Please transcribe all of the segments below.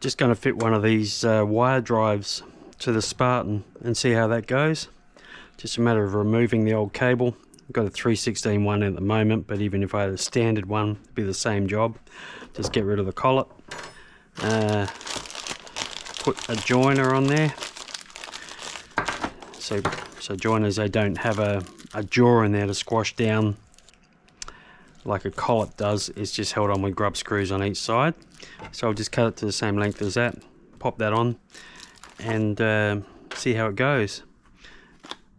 Just going to fit one of these wire drives to the Spartan and see how that goes. Just a matter of removing the old cable. I've got a 3/16 one at the moment, but even if I had a standard one, it'd be the same job. Just get rid of the collet. Put a joiner on there. So joiners, they don't have a jaw in there to squash down like a collet does. It's just held on with grub screws on each side. So I'll just cut it to the same length as that, pop that on, and see how it goes.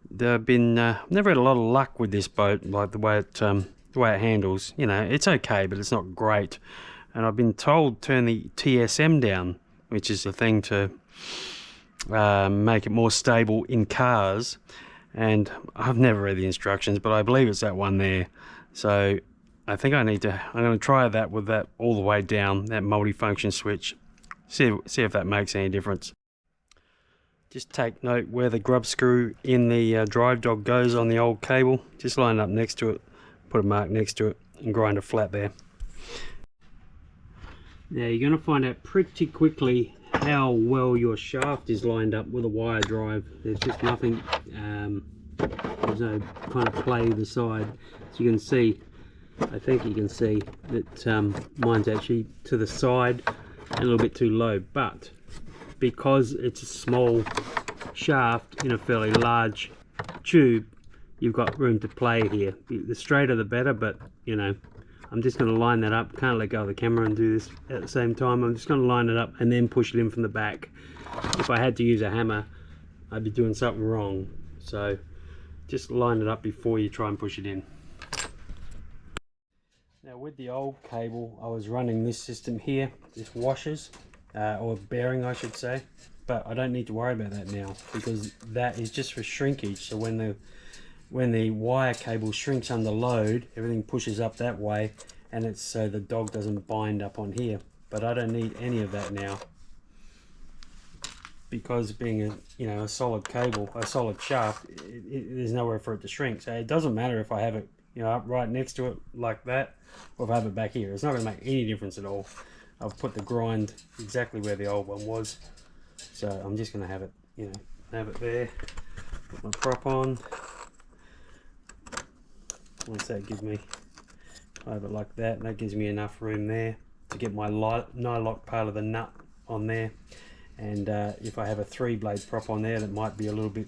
I've never had a lot of luck with this boat, like the way it handles. You know, it's okay, but it's not great. And I've been told turn the TSM down, which is the thing to make it more stable in cars. And I've never read the instructions, but I believe it's that one there. So I think I'm going to try that with that all the way down, that multi-function switch. See if that makes any difference. Just take note where the grub screw in the drive dog goes on the old cable. Just line it up next to it, put a mark next to it, and grind it flat there. Now you're going to find out pretty quickly how well your shaft is lined up with a wire drive. There's just nothing, there's no kind of play either side. So you can see, I think you can see that mine's actually to the side and a little bit too low, but because it's a small shaft in a fairly large tube, you've got room to play here. The straighter the better, but you know, I'm just going to line that up. Can't let go of the camera and do this at the same time. I'm just going to line it up and then push it in from the back. If I had to use a hammer, I'd be doing something wrong. So just line it up before you try and push it in. Now with the old cable, I was running this system here, this washers, or bearing I should say, but I don't need to worry about that now because that is just for shrinkage. So when the wire cable shrinks under load, everything pushes up that way, and it's so the dog doesn't bind up on here. But I don't need any of that now because being a solid cable, a solid shaft, there's nowhere for it to shrink. So it doesn't matter if I have it up right next to it like that, or if I have it back here. It's not going to make any difference at all. I've put the grind exactly where the old one was, so I'm just going to have it, have it there. Put my prop on. Once that gives me, I have it like that, and that gives me enough room there to get my nylock part of the nut on there. And if I have a 3-blade prop on there, that might be a little bit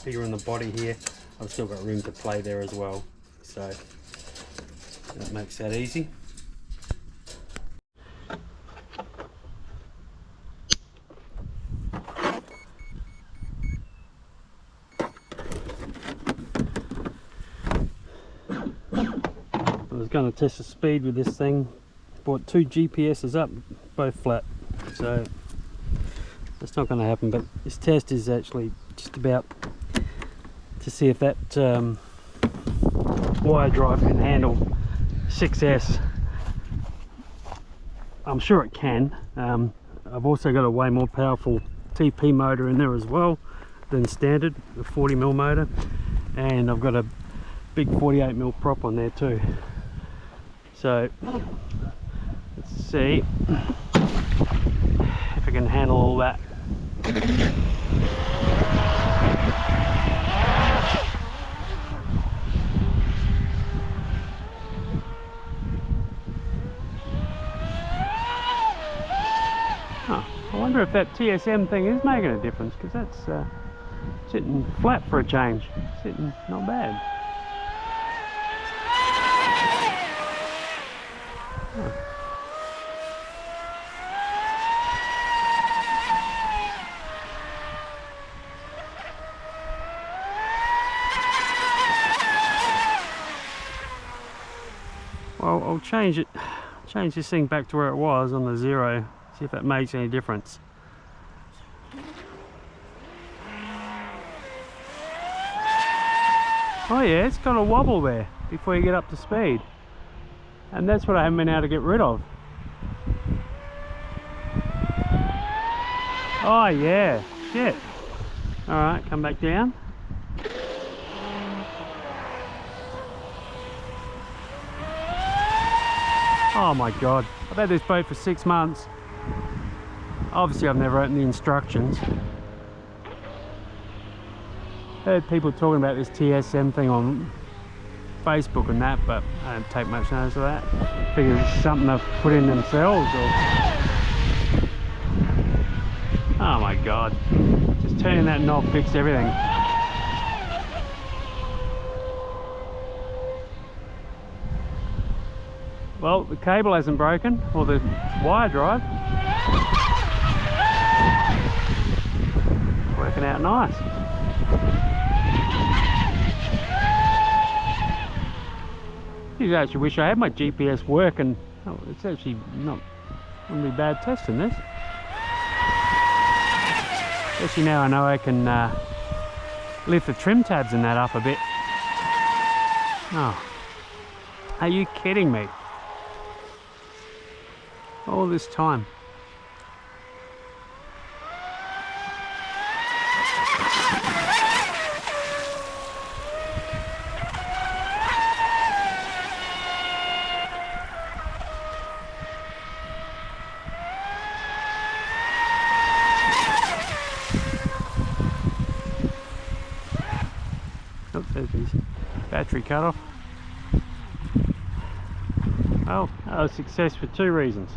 bigger in the body here. I've still got room to play there as well, so that makes that easy. I was going to test the speed with this thing. Bought 2 GPSs up, both flat, so that's not going to happen. But this test is actually just about to see if that wire drive can handle 6S. I'm sure it can. I've also got a way more powerful TP motor in there as well than standard, the 40mm motor, and I've got a big 48mm prop on there too. So let's see if I can handle all that. I wonder if that TSM thing is making a difference, because that's sitting flat for a change, sitting not bad. Well, I'll change this thing back to where it was on the 0, see if that makes any difference. Oh yeah, it's got a wobble there before you get up to speed, and that's what I haven't been able to get rid of. Oh yeah, shit. Alright, come back down. Oh my god, I've had this boat for 6 months. Obviously I've never opened the instructions. Heard people talking about this TSM thing on Facebook and that, but I don't take much notice of that. Figure it's something they've put in themselves or... Oh my god. Just turning that knob fixed everything. Well, the cable hasn't broken, or the wire drive. Working out nice. I actually wish I had my GPS working. Oh, it's actually not going to be bad testing this. Especially now I know I can lift the trim tabs and that up a bit. Oh, are you kidding me? All this time. Oops, there's his battery cut off. Oh, a success for two reasons.